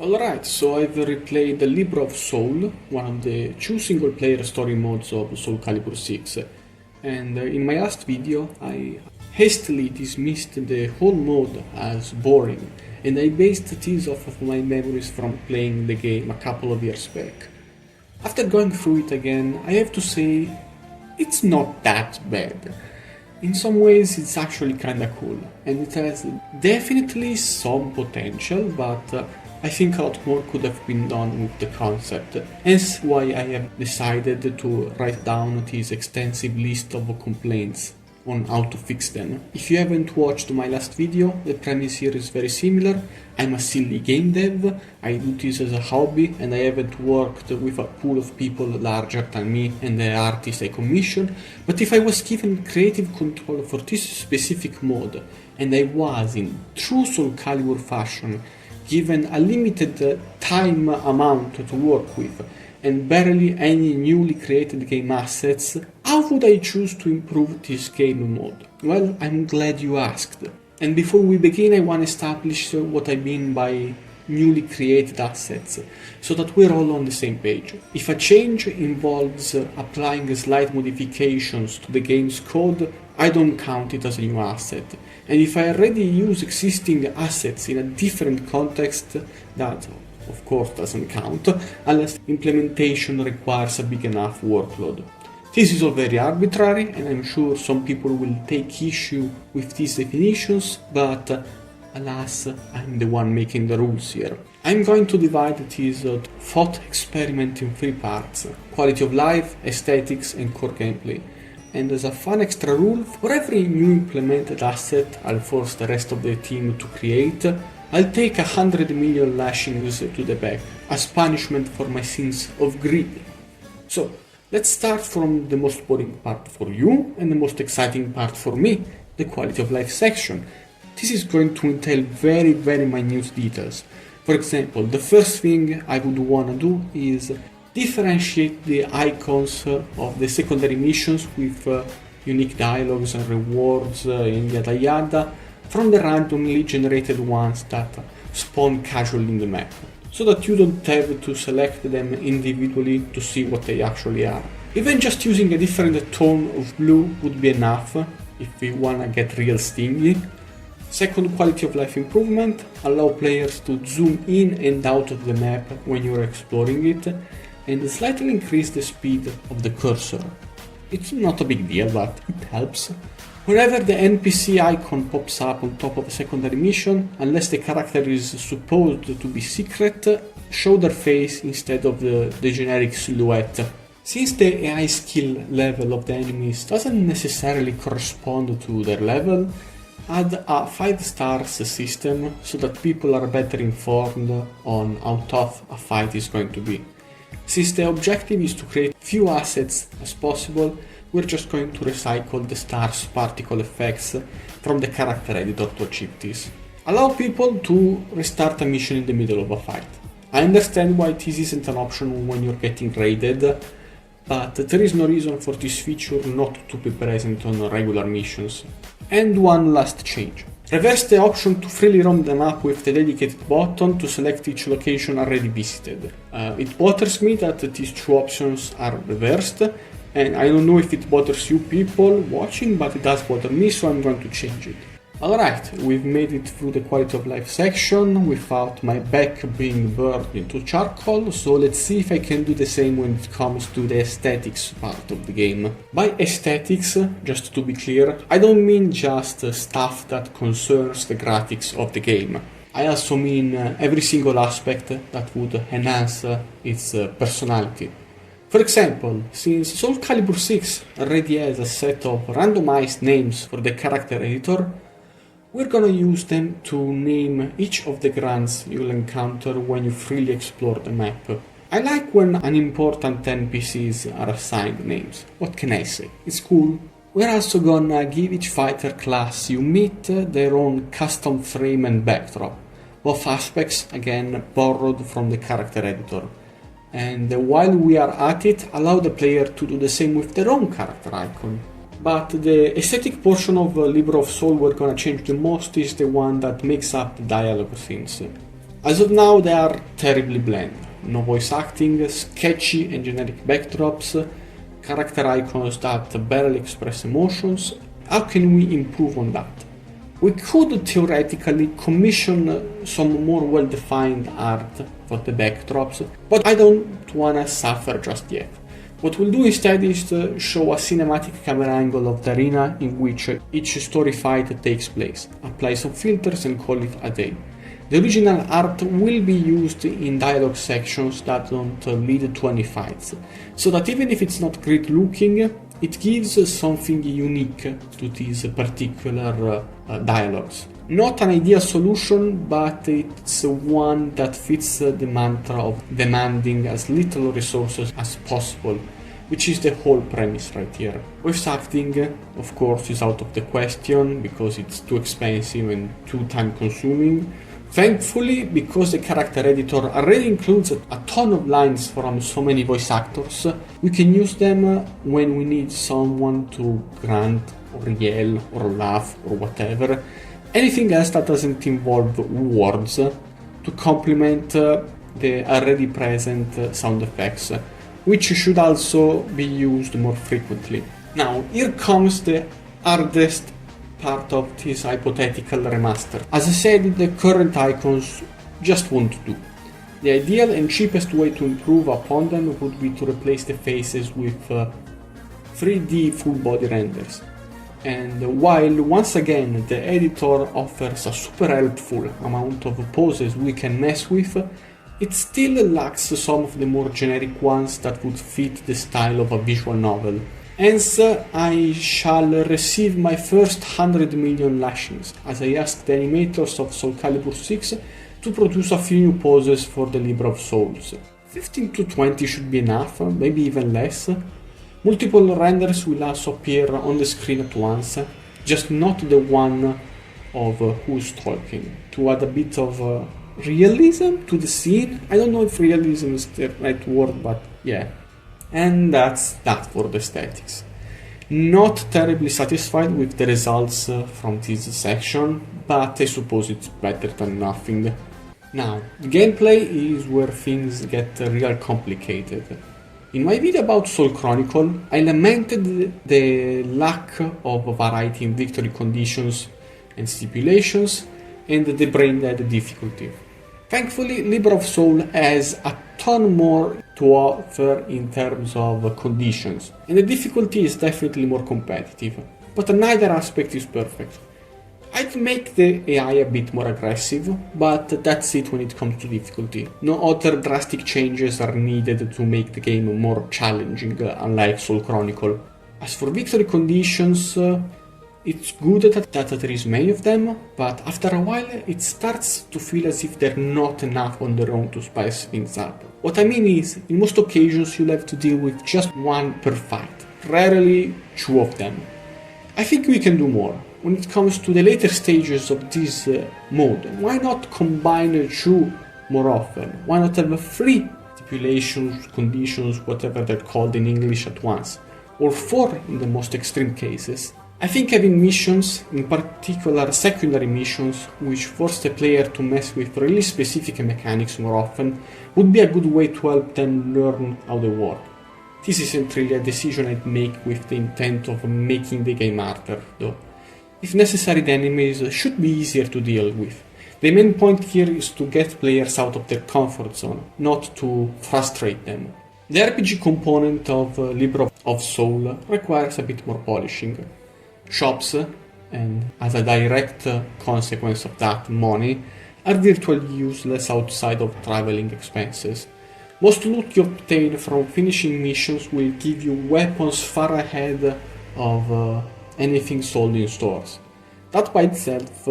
Alright, so I've replayed the Libra of Soul, one of the 2 single-player story modes of Soul Calibur 6, and in my last video I hastily dismissed the whole mode as boring, and I based this off of my memories from playing the game a couple of years back. After going through it again, I have to say, it's not that bad. In some ways it's actually kinda cool, and it has definitely some potential, but I think a lot more could have been done with the concept, hence why I have decided to write down this extensive list of complaints on how to fix them. If you haven't watched my last video, the premise here is very similar. I'm a silly game dev, I do this as a hobby, and I haven't worked with a pool of people larger than me and the artists I commission, but if I was given creative control for this specific mode, and I was, in true Soul Calibur fashion, given a limited time amount to work with, and barely any newly created game assets, how would I choose to improve this game mode? Well, I'm glad you asked. And before we begin, I want to establish what I mean by newly created assets, so that we're all on the same page. If a change involves applying slight modifications to the game's code, I don't count it as a new asset. And if I already use existing assets in a different context, that of course doesn't count, unless implementation requires a big enough workload. This is all very arbitrary, and I'm sure some people will take issue with these definitions, but alas, I'm the one making the rules here. I'm going to divide this thought experiment in 3 parts: quality of life, aesthetics, and core gameplay. And as a fun extra rule, for every new implemented asset I'll force the rest of the team to create, I'll take 100 million lashings to the back, as punishment for my sins of greed. So, let's start from the most boring part for you, and the most exciting part for me, the quality of life section. This is going to entail very minute details. For example, the first thing I would wanna do is differentiate the icons of the secondary missions with unique dialogues and rewards and yada yada from the randomly generated ones that spawn casually in the map, so that you don't have to select them individually to see what they actually are. Even just using a different tone of blue would be enough if we wanna get real stingy. Second quality of life improvement: allow players to zoom in and out of the map when you're exploring it, and slightly increase the speed of the cursor. It's not a big deal, but it helps. Wherever the NPC icon pops up on top of a secondary mission, unless the character is supposed to be secret, show their face instead of the generic silhouette. Since the AI skill level of the enemies doesn't necessarily correspond to their level, add a 5 stars system so that people are better informed on how tough a fight is going to be. Since the objective is to create few assets as possible, we're just going to recycle the stars particle effects from the character editor to achieve this. Allow people to restart a mission in the middle of a fight. I understand why this isn't an option when you're getting raided, but there is no reason for this feature not to be present on regular missions. And one last change. Reverse the option to freely roam the map with the dedicated button to select each location already visited. It bothers me that these 2 options are reversed, and I don't know if it bothers you people watching, but it does bother me, so I'm going to change it. Alright, we've made it through the quality of life section without my back being burned into charcoal, so let's see if I can do the same when it comes to the aesthetics part of the game. By aesthetics, just to be clear, I don't mean just stuff that concerns the graphics of the game. I also mean every single aspect that would enhance its personality. For example, since Soul Calibur 6 already has a set of randomized names for the character editor, we're gonna use them to name each of the grunts you'll encounter when you freely explore the map. I like when unimportant NPCs are assigned names. What can I say? It's cool. We're also gonna give each fighter class you meet their own custom frame and backdrop. Both aspects, again, borrowed from the character editor. And while we are at it, allow the player to do the same with their own character icon. But the aesthetic portion of Libra of Soul we're gonna change the most is the one that makes up the dialogue themes. As of now, they are terribly bland. No voice acting, sketchy and generic backdrops, character icons that barely express emotions. How can we improve on that? We could theoretically commission some more well-defined art for the backdrops, but I don't wanna suffer just yet. What we'll do instead is to show a cinematic camera angle of the arena in which each story fight takes place, apply some filters and call it a day. The original art will be used in dialogue sections that don't lead to any fights, so that even if it's not great looking, it gives something unique to these particular dialogues. Not an ideal solution, but it's one that fits the mantra of demanding as little resources as possible, which is the whole premise right here. Voice acting, of course, is out of the question because it's too expensive and too time consuming. Thankfully, because the character editor already includes a ton of lines from so many voice actors, we can use them when we need someone to grunt or yell or laugh or whatever. Anything else that doesn't involve words to complement the already present sound effects, which should also be used more frequently. Now, here comes the hardest part of this hypothetical remaster. As I said, the current icons just won't do. The ideal and cheapest way to improve upon them would be to replace the faces with 3D full body renders. And while once again the editor offers a super helpful amount of poses we can mess with, it still lacks some of the more generic ones that would fit the style of a visual novel. Hence, I shall receive my first 100 million lashings, as I asked the animators of Soul Calibur 6 to produce a few new poses for the Libra of Souls. 15 to 20 should be enough, maybe even less. Multiple renders will also appear on the screen at once, just not the one of who's talking, to add a bit of realism to the scene. I don't know if realism is the right word, but yeah. And that's that for the aesthetics. Not terribly satisfied with the results from this section, but I suppose it's better than nothing. Now, the gameplay is where things get real complicated. In my video about Soul Chronicle, I lamented the lack of variety in victory conditions and stipulations and the brain-dead difficulty. Thankfully, Libra of Soul has a ton more to offer in terms of conditions, and the difficulty is definitely more competitive, but neither aspect is perfect. I'd make the AI a bit more aggressive, but that's it when it comes to difficulty. No other drastic changes are needed to make the game more challenging, unlike Soul Chronicle. As for victory conditions, it's good that there is many of them, but after a while it starts to feel as if they're not enough on their own to spice things up. What I mean is, in most occasions you'll have to deal with just one per fight, rarely two of them. I think we can do more. When it comes to the later stages of this mode, why not combine two more often? Why not have 3 stipulations, conditions, whatever they're called in English at once? Or 4 in the most extreme cases. I think having missions, in particular secondary missions, which force the player to mess with really specific mechanics more often, would be a good way to help them learn how they work. This isn't really a decision I'd make with the intent of making the game harder, though. If necessary, the enemies should be easier to deal with. The main point here is to get players out of their comfort zone, not to frustrate them. The RPG component of Libra of Soul requires a bit more polishing. Shops, and as a direct consequence of that, money, are virtually useless outside of traveling expenses. Most loot you obtain from finishing missions will give you weapons far ahead of anything sold in stores. That by itself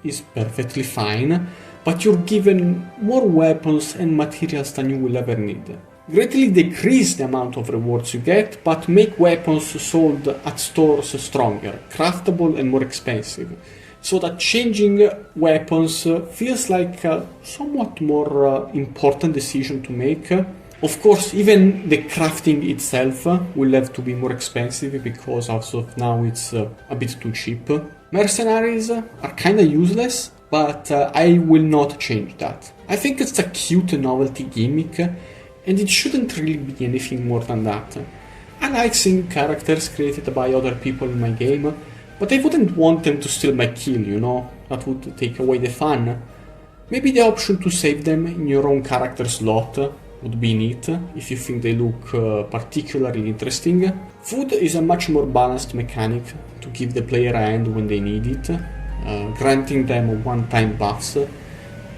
is perfectly fine, but you're given more weapons and materials than you will ever need. Greatly decrease the amount of rewards you get, but make weapons sold at stores stronger, craftable and more expensive, so that changing weapons feels like a somewhat more important decision to make. Of course, even the crafting itself will have to be more expensive because as of now it's a bit too cheap. Mercenaries are kinda useless, but I will not change that. I think it's a cute novelty gimmick, and it shouldn't really be anything more than that. I like seeing characters created by other people in my game, but I wouldn't want them to steal my kill, you know? That would take away the fun. Maybe the option to save them in your own character slot would be neat, if you think they look particularly interesting. Food is a much more balanced mechanic to give the player a hand when they need it, granting them one-time buffs.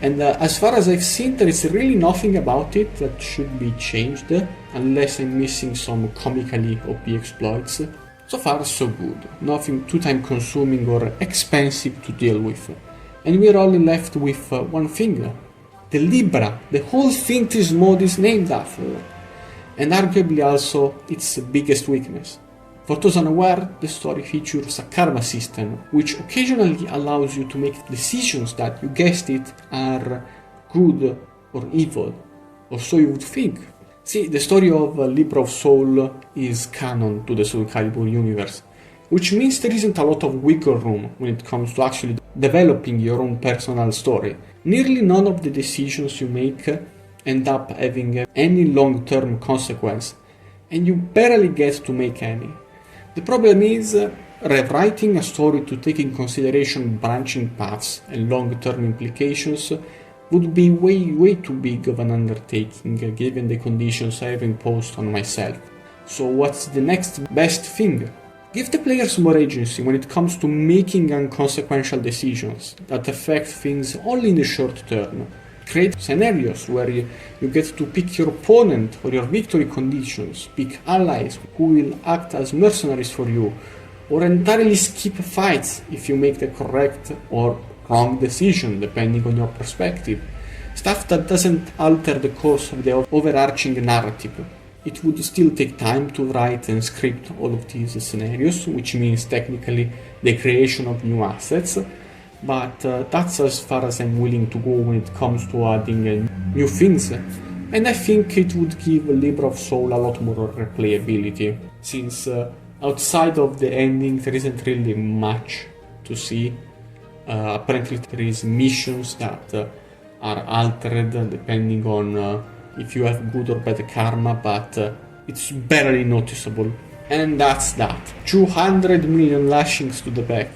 And as far as I've seen, there is really nothing about it that should be changed, unless I'm missing some comically OP exploits. So far so good, nothing too time consuming or expensive to deal with. And we're only left with one thing, the Libra, the whole thing this mod is named after, and arguably also its biggest weakness. For those unaware, the story features a karma system, which occasionally allows you to make decisions that, you guessed it, are good or evil, or so you would think. See, the story of Libra of Soul is canon to the Soul Calibur universe, which means there isn't a lot of wiggle room when it comes to actually developing your own personal story. Nearly none of the decisions you make end up having any long-term consequence, and you barely get to make any. The problem is, rewriting a story to take in consideration branching paths and long-term implications would be way too big of an undertaking given the conditions I have imposed on myself. So what's the next best thing? Give the players more agency when it comes to making inconsequential decisions that affect things only in the short term. Create scenarios where you get to pick your opponent for your victory conditions, pick allies who will act as mercenaries for you, or entirely skip fights if you make the correct or wrong decision depending on your perspective. Stuff that doesn't alter the course of the overarching narrative. It would still take time to write and script all of these scenarios, which means technically the creation of new assets, but that's as far as I'm willing to go when it comes to adding new things. And I think it would give Libra of Soul a lot more replayability, since outside of the ending there isn't really much to see. Apparently there is missions that are altered depending on if you have good or bad karma, but it's barely noticeable. And that's that. 200 million lashings to the back.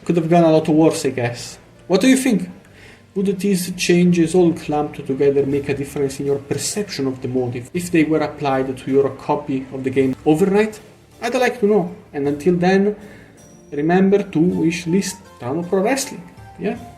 Could have gone a lot worse, I guess. What do you think? Would these changes all clumped together make a difference in your perception of the motive if they were applied to your copy of the game overnight? I'd like to know. And until then, remember to wishlist Pro Wrestling. Yeah?